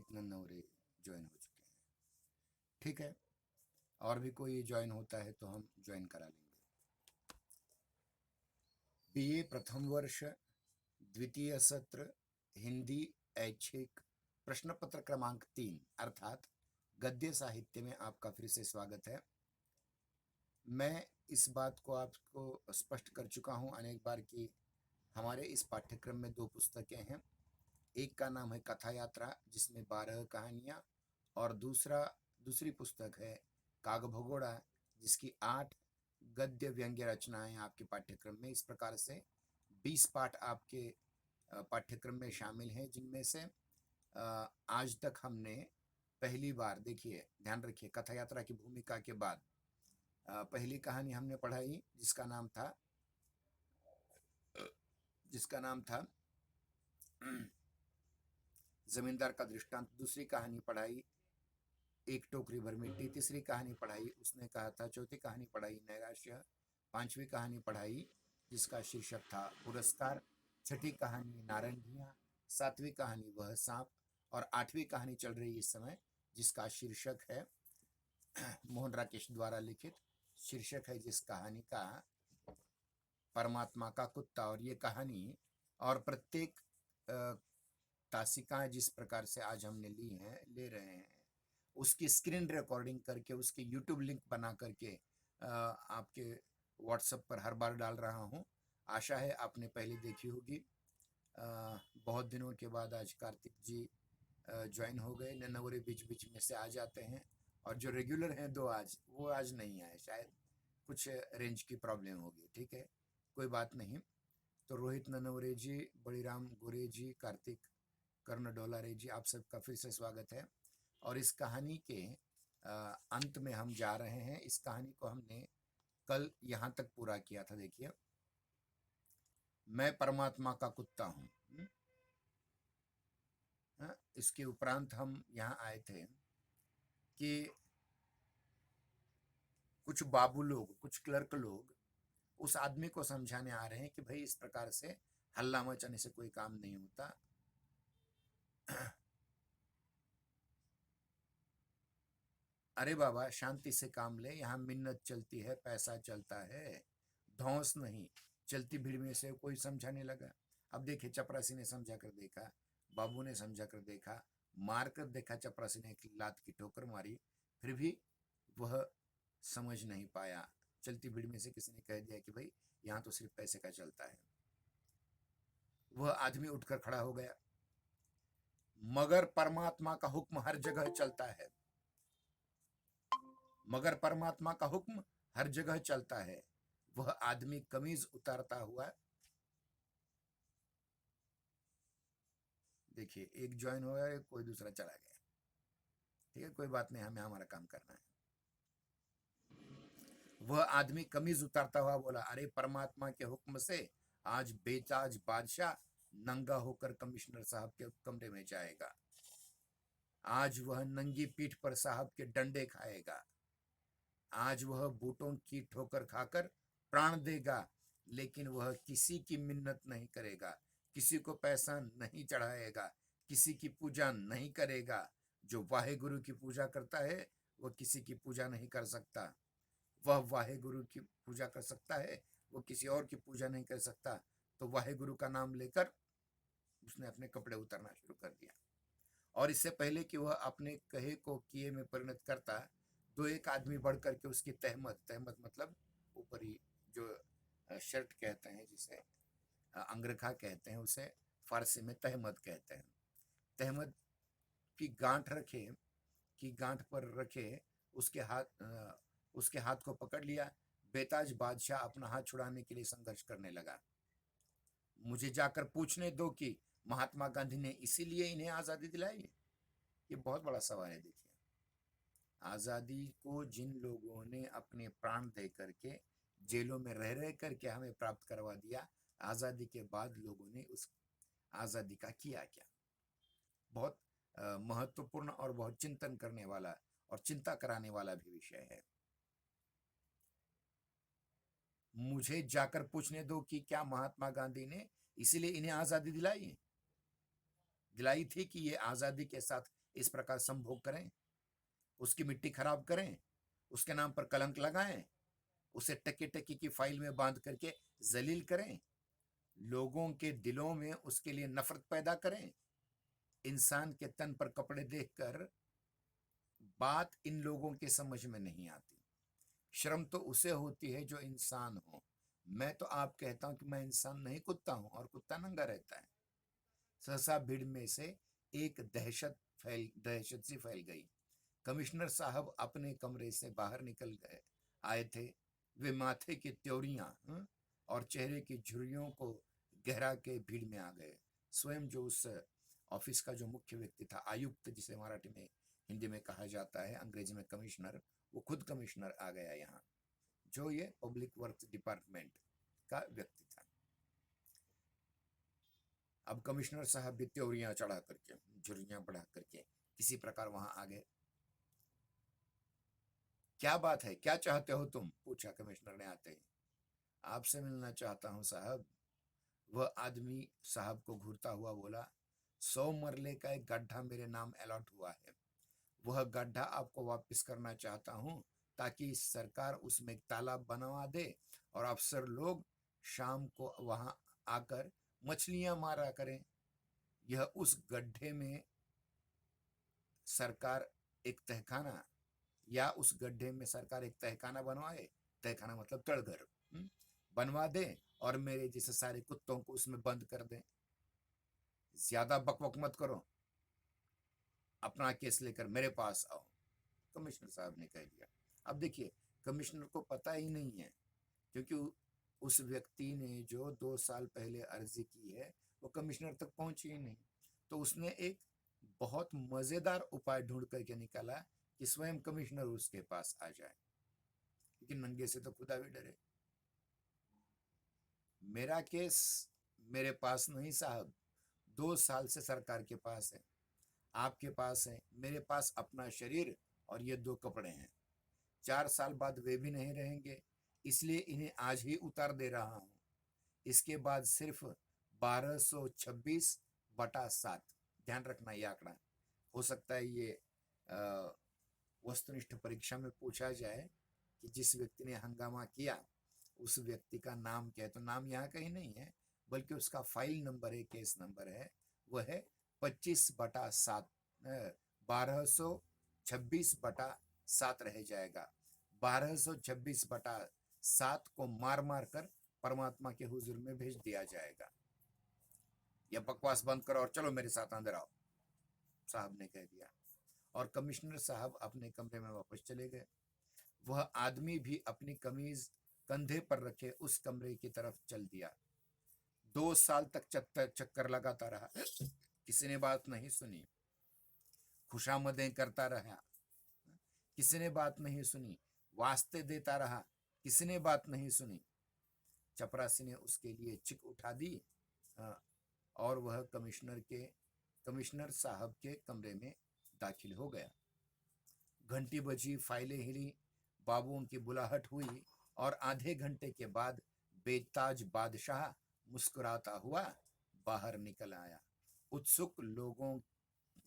Rohit Nannaware join हो चुके हैं। ठीक है, और भी कोई ज्वाइन होता है तो हम ज्वाइन करा लेंगे। बीए प्रथम वर्ष द्वितीय सत्र हिंदी ऐच्छिक प्रश्न पत्र क्रमांक 3 अर्थात गद्य साहित्य में आपका फिर से स्वागत है। मैं इस बात को आपको स्पष्ट कर चुका हूं अनेक बार कि हमारे इस पाठ्यक्रम में 2 पुस्तकें हैं। एक का नाम है कथा यात्रा जिसमें 12 कहानियां, और दूसरी पुस्तक है काग भगोड़ा जिसकी 8 गद्य व्यंग्य रचनाएं आपके पाठ्यक्रम में। इस प्रकार से 20 पाठ आपके पाठ्यक्रम में शामिल हैं, जिनमें से आज तक हमने पहली बार, देखिए ध्यान रखिए, कथा यात्रा की भूमिका के बाद पहली कहानी हमने पढ़ाई जिसका नाम था जमींदार का दृष्टांत। दूसरी कहानी पढ़ाई एक टोकरी भर मिट्टी। तीसरी कहानी पढ़ाई उसने कहा था। चौथी कहानी पढ़ाई नैराश्य। पांचवी कहानी पढ़ाई जिसका शीर्षक था पुरस्कार। छठी कहानी नारंगियां। सातवीं कहानी वह सांप। और आठवीं कहानी चल रही इस समय जिसका शीर्षक है मोहन राकेश द्वारा लिखित शीर्षक है जिस कहानी का परमात्मा का कुत्ता। और ये कहानी और प्रत्येक तासिकाएं जिस प्रकार से आज हमने ले रहे हैं उसकी स्क्रीन रिकॉर्डिंग करके उसके यूट्यूब लिंक बना करके आपके व्हाट्सएप पर हर बार डाल रहा हूं। आशा है आपने पहले देखी होगी। बहुत दिनों के बाद आज कार्तिक जी ज्वाइन हो गए। नन्नवरे बीच बीच में से आ जाते हैं, और जो रेगुलर हैं 2 आज, वो आज नहीं आए, शायद कुछ रेंज की प्रॉब्लम होगी। ठीक है, कोई बात नहीं। तो रोहित नन्नवरे जी, बड़ीराम गोरे जी, कार्तिक कर्ण डोलारे जी, आप सबका फिर से स्वागत है। और इस कहानी के अंत में हम जा रहे हैं। इस कहानी को हमने कल यहाँ तक पूरा किया था। देखिए, मैं परमात्मा का कुत्ता हूँ। इसके उपरांत हम यहाँ आए थे कि कुछ बाबू लोग, कुछ क्लर्क लोग उस आदमी को समझाने आ रहे हैं कि भाई इस प्रकार से हल्ला मचाने से कोई काम नहीं होता। अरे बाबा, शांति से काम ले, यहाँ मिन्नत चलती है, पैसा चलता है, धौंस नहीं। चलती भीड़ में से कोई समझाने लगा। अब देखिए, चपरासी ने समझा कर देखा, बाबू ने समझा कर देखा, मार कर देखा, चपरासी ने एक लात की ठोकर मारी, फिर भी वह समझ नहीं पाया। चलती भीड़ में से किसी ने कह दिया कि भाई यहाँ तो सिर्फ पैसे का चलता है। वह आदमी उठकर खड़ा हो गया। मगर परमात्मा का हुक्म हर जगह चलता है। मगर परमात्मा का हुक्म हर जगह चलता है। वह आदमी कमीज उतारता हुआ, देखिए एक ज्वाइन हो गया, कोई दूसरा चला गया। ठीक है, कोई बात नहीं, हमें हमारा काम करना है। वह आदमी कमीज उतारता हुआ बोला, अरे परमात्मा के हुक्म से आज बेताज बादशाह नंगा होकर कमिश्नर साहब के कमरे में जाएगा। आज वह नंगी पीठ पर साहब के डंडे खाएगा। आज वह बूटों की ठोकर खाकर प्राण देगा, लेकिन वह किसी की मिन्नत नहीं करेगा, किसी को पैसा नहीं चढ़ाएगा, किसी की पूजा नहीं करेगा। जो वाहे गुरु की पूजा करता है वह किसी की पूजा नहीं कर सकता। वह वाहे गुरु की पूजा कर सकता है, वो किसी और की पूजा नहीं कर सकता। तो वाहे गुरु का नाम लेकर उसने अपने कपड़े उतारना शुरू कर दिया। और इससे पहले कि वह अपने कहे को किए में परिणत करता, दो एक आदमी बढ़ करके उसकी तहमत, तहमत मतलब ऊपरी जो शर्ट कहते हैं, जिसे अंगरखा कहते हैं, उसे फारसी में तहमत कहते हैं। तहमत की गांठ रखे, की गांठ पर रखे उसके हाथ को पकड़ लिया। बेताज बादशाह अपना हाथ छुड़ाने के लिए संघर्ष करने लगा। मुझे जाकर पूछने दो कि महात्मा गांधी ने इसीलिए इन्हें आजादी दिलाई। ये बहुत बड़ा सवाल है। देखिए, आजादी को जिन लोगों ने अपने प्राण दे करके जेलों में रह रह करके हमें प्राप्त करवा दिया, आजादी के बाद लोगों ने उस आजादी का किया क्या? बहुत महत्वपूर्ण और बहुत चिंतन करने वाला और चिंता कराने वाला भी विषय है। मुझे जाकर पूछने दो कि क्या महात्मा गांधी ने इसीलिए इन्हें आजादी दिलाई थी कि ये आजादी के साथ इस प्रकार संभोग करें, उसकी मिट्टी खराब करें, उसके नाम पर कलंक लगाएं, उसे टके टके की फाइल में बांध करके जलील करें, लोगों के दिलों में उसके लिए नफरत पैदा करें। इंसान के तन पर कपड़े देखकर बात इन लोगों के समझ में नहीं आती। शर्म तो उसे होती है जो इंसान हो। मैं तो आप कहता हूं कि मैं इंसान नहीं, कुत्ता हूं, और कुत्ता नंगा रहता है। सहसा भीड़ में से एक दहशत सी फैल गई। कमिश्नर साहब अपने कमरे से बाहर निकल गए आए थे। वे माथे की त्योरियां और चेहरे की झुर्रियों को गहरा के भीड़ में आ गए। स्वयं जो उस ऑफिस का जो मुख्य व्यक्ति था, आयुक्त जिसे मराठी में हिंदी में कहा जाता है, अंग्रेजी में कमिश्नर, वो खुद कमिश्नर आ गया यहाँ, जो ये पब्लिक वर्क्स डिपार्टमेंट का व्यक्ति था। अब कमिश्नर साहब भी त्योरियां चढ़ा करके, झुर्रियां बढ़ा करके किसी प्रकार वहां आ गए। क्या बात है, क्या चाहते हो तुम, पूछा कमिश्नर ने आते ही। आपसे मिलना चाहता हूं साहब। वह आदमी साहब को घूरता हुआ बोला। 100 मरले का एक गड्ढा मेरे नाम अलॉट हुआ है। वह गड्ढा आपको वापस करना चाहता हूं, ताकि सरकार उसमें एक तालाब बनवा दे और अफसर लोग शाम को वहां आकर मछलियां मारा करें। यह उस गड्ढे में सरकार एक तहखाना, या उस गड्ढे में सरकार एक तहखाना बनवाए, तहखाना मतलब तड़घर बनवा दे, और मेरे जैसे सारे कुत्तों को उसमें बंद कर दे। ज्यादा बकबक मत करो, अपना केस लेकर मेरे पास आओ, कमिश्नर साहब ने कह दिया। अब देखिए, कमिश्नर को पता ही नहीं है, क्योंकि उस व्यक्ति ने जो 2 साल पहले अर्जी की है वो कमिश्नर तक पहुंची ही नहीं। तो उसने एक बहुत मजेदार उपाय ढूंढ करके निकाला कि स्वयं कमिश्नर उसके पास आ जाए, क्योंकि नंगे से तो खुदा भी डरे। मेरा केस मेरे पास नहीं साहब, 2 साल से सरकार के पास है, आपके पास है। मेरे पास अपना शरीर और ये 2 कपड़े हैं। 4 साल बाद वे भी नहीं रहेंगे, इसलिए इन्हें आज ही उतार दे रहा हूं। इसके बाद सिर्फ 1226/7, ध्यान रखना ये आंकड़ा। हो सकता है ये वस्तुनिष्ठ परीक्षा में पूछा जाए कि जिस व्यक्ति ने हंगामा किया उस व्यक्ति का नाम क्या है, तो नाम यहाँ कहीं नहीं है, बल्कि उसका फाइल नंबर है, केस नंबर है, वह है 25/7, 1226/7 रह जाएगा। 1226/7 को मार मार कर परमात्मा के हुजूर में भेज दिया जाएगा। यह बकवास बंद करो और चलो मेरे साथ अंदर आओ, साहब ने कह दिया। और कमिश्नर साहब अपने कमरे में वापस चले गए। वह आदमी भी अपनी कमीज कंधे पर रखे उस कमरे की तरफ चल दिया। 2 साल तक चक्कर लगाता रहा, किसी ने बात नहीं सुनी। खुशामदें करता रहा, किसी ने बात नहीं सुनी। वास्ते देता रहा, किसी ने बात नहीं सुनी। चपरासी ने उसके लिए चिक उठा दी और वह कमिश्नर साहब के कमरे में दाखिल हो गया। घंटी बजी, फाइलें हिली, बाबुओं की बुलाहट हुई, और आधे घंटे के बाद बेताज बादशाह मुस्कुराता हुआ बाहर निकल आया। उत्सुक लोगों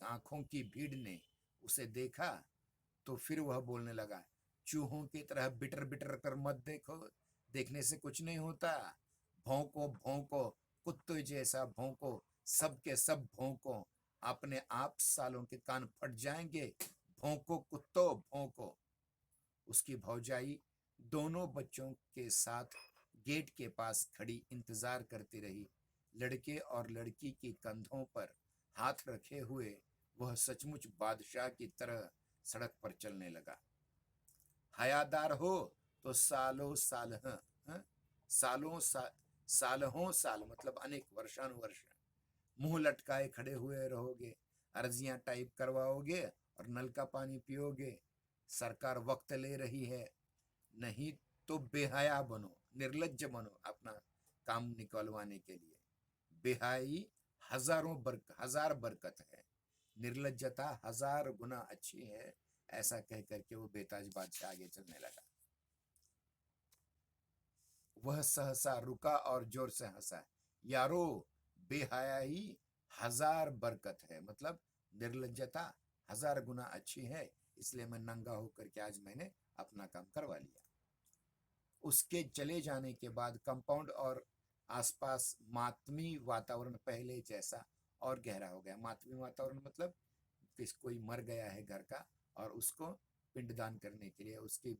आंखों की भीड़ ने उसे देखा तो फिर वह बोलने लगा। चूहों की तरह बिटर बिटर कर मत देखो, देखने से कुछ नहीं होता। भौंको भौंको, कुत्ते जैसा भौंको, सबके सब भौंको, अपने आप सालों के कान फट जाएंगे। भौंको कुत्तो भौंको। उसकी भौजाई दोनों बच्चों के साथ गेट के पास खड़ी इंतजार करती रही। लड़के और लड़की के कंधों पर हाथ रखे हुए वह सचमुच बादशाह की तरह सड़क पर चलने लगा। हयादार हो तो सालों साल, सालों साल मतलब अनेक वर्षानुवर्ष मुंह लटकाए खड़े हुए रहोगे, अर्जियां टाइप करवाओगे और नल का पानी पियोगे। सरकार वक्त ले रही है, नहीं तो बेहया बनो, निर्लज्ज बनो अपना काम निकलवाने के लिए। बेहाई हजार बरकत है, निर्लज्जता 1000 गुना अच्छी है। ऐसा कह करके वो बेताज बादशाह आगे चलने लगा। वह सहसा रुका और जोर से हंसा। यारो, बेहयाई 1000 बरकत है, मतलब निर्लज्जता 1000 गुना अच्छी है, इसलिए मैं नंगा होकर के आज मैंने अपना काम करवा लिया। उसके चले जाने के बाद कंपाउंड और आसपास मातमी वातावरण पहले जैसा और गहरा हो गया। मातमी वातावरण मतलब कोई मर गया है घर का और उसको पिंडदान करने के लिए, उसकी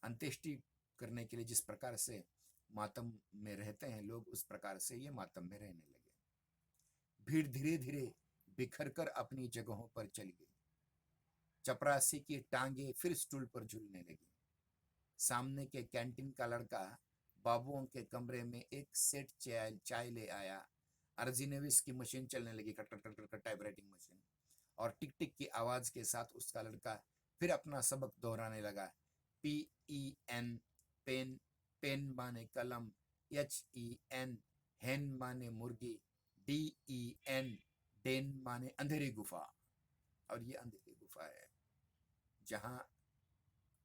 अंत्येष्टि करने के लिए जिस प्रकार से मातम में रहते हैं लोग, उस प्रकार से ये मातम में रहने लगे। भीड़ धीरे धीरे बिखर कर अपनी जगहों पर चली गई। चपरासी की टांगे फिर स्टूल पर झूलने लगी। सामने के कैंटीन का लड़का बाबुओं के कमरे में एक सेट चाय ले आया। अर्जिनेविस की मशीन चलने लगी, cut cut cut cut typewriting machine, और टिक टिक की आवाज के साथ उसका लड़का फिर अपना सबक दोहराने लगा। PEN पेन, पेन माने कलम, HEN हेन माने मुर्गी, DEN डेन माने अंधेरी गुफा। और ये अंधेरी गुफा है जहां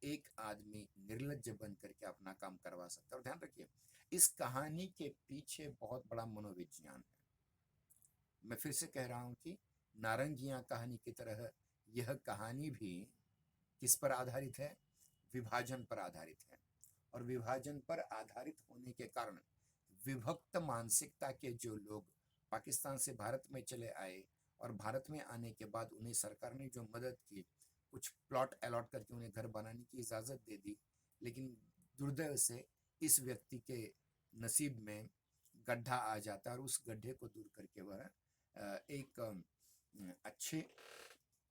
एक आदमी निर्लज्ज बन करके अपना काम करवा सकता है। और ध्यान रखिए, इस कहानी के पीछे बहुत बड़ा मनोविज्ञान है। मैं फिर से कह रहा हूं कि नारंगियां कहानी की तरह यह कहानी भी किस पर आधारित है? विभाजन पर आधारित है। और विभाजन पर आधारित होने के कारण विभक्त मानसिकता के जो लोग पाकिस्तान से भारत में चले आए और भारत में आने के बाद उन्हें सरकार ने जो मदद की, कुछ प्लॉट अलॉट करके उन्हें घर बनाने की इजाज़त दे दी, लेकिन दुर्दैव से इस व्यक्ति के नसीब में गड्ढा आ जाता है और उस गड्ढे को दूर करके वह एक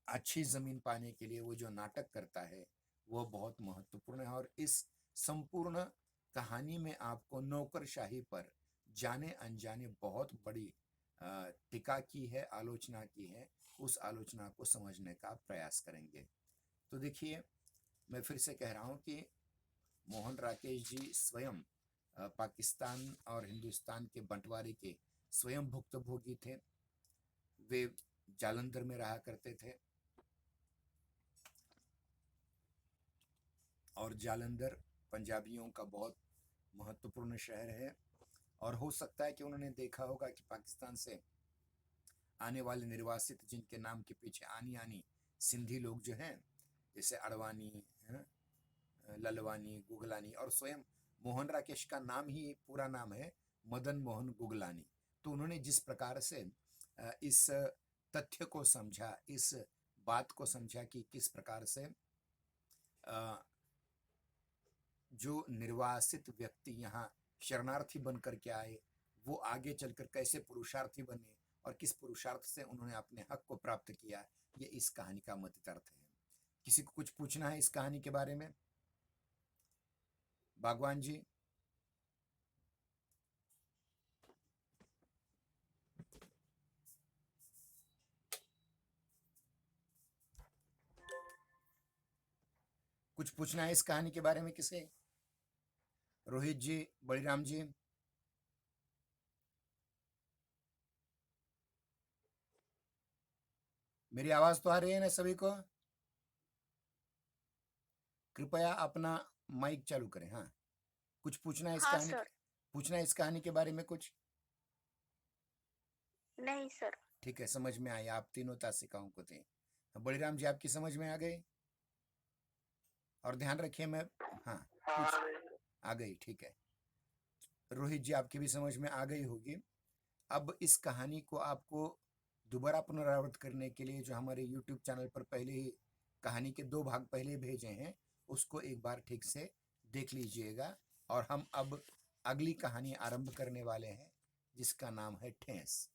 अच्छी ज़मीन पाने के लिए वो जो नाटक करता है वो बहुत महत्वपूर्ण है। और इस संपूर्ण कहानी में आपको नौकरशाही पर जाने अनजाने बहुत बड़ी टीका की है, आलोचना की है। उस आलोचना को समझने का प्रयास करेंगे। तो देखिए, मैं फिर से कह रहा हूँ कि मोहन राकेश जी स्वयं पाकिस्तान और हिंदुस्तान के बंटवारे के स्वयं भुक्तभोगी थे। वे जालंधर में रहा करते थे और जालंधर पंजाबियों का बहुत महत्वपूर्ण शहर है। और हो सकता है कि उन्होंने देखा होगा कि पाकिस्तान से आने वाले निर्वासित जिनके नाम के पीछे आनी आनी सिंधी लोग जो हैं, जैसे अडवाणी, ललवानी, गुगलानी, और स्वयं मोहन राकेश का नाम ही पूरा नाम है मदन मोहन गुगलानी। तो उन्होंने जिस प्रकार से इस तथ्य को समझा, इस बात को समझा कि किस प्रकार से जो निर्वासित व्यक्ति यहाँ शरणार्थी बन करके आए, वो आगे चलकर कैसे पुरुषार्थी बने और किस पुरुषार्थ से उन्होंने अपने हक को प्राप्त किया, ये इस कहानी का मतितार्थ है। किसी को कुछ पूछना है इस कहानी के बारे में? बागवान जी? कुछ पूछना है इस कहानी के बारे में किसे? रोहित जी, बलिराम जी? मेरी आवाज तो आ रही है ना सभी को? कृपया अपना माइक चालू करें। हाँ, कुछ पूछना है इस हाँ कहानी सर। के, पूछना है इस कहानी के बारे में कुछ? नहीं सर। ठीक है, समझ में आई। आप तीनों तासिकाओं को थे। बलिराम जी, आपकी समझ में आ गई? और ध्यान रखिए, मैं, हाँ, पूछ, आ गई, ठीक है। रोहित जी, आपकी भी समझ में आ गई होगी। अब इस कहानी को आपको दोबारा पुनरावृत्त करने के लिए जो हमारे YouTube चैनल पर पहले ही कहानी के 2 भाग पहले भेजे हैं, उसको एक बार ठीक से देख लीजिएगा। और हम अब अगली कहानी आरंभ करने वाले हैं जिसका नाम है ठेस।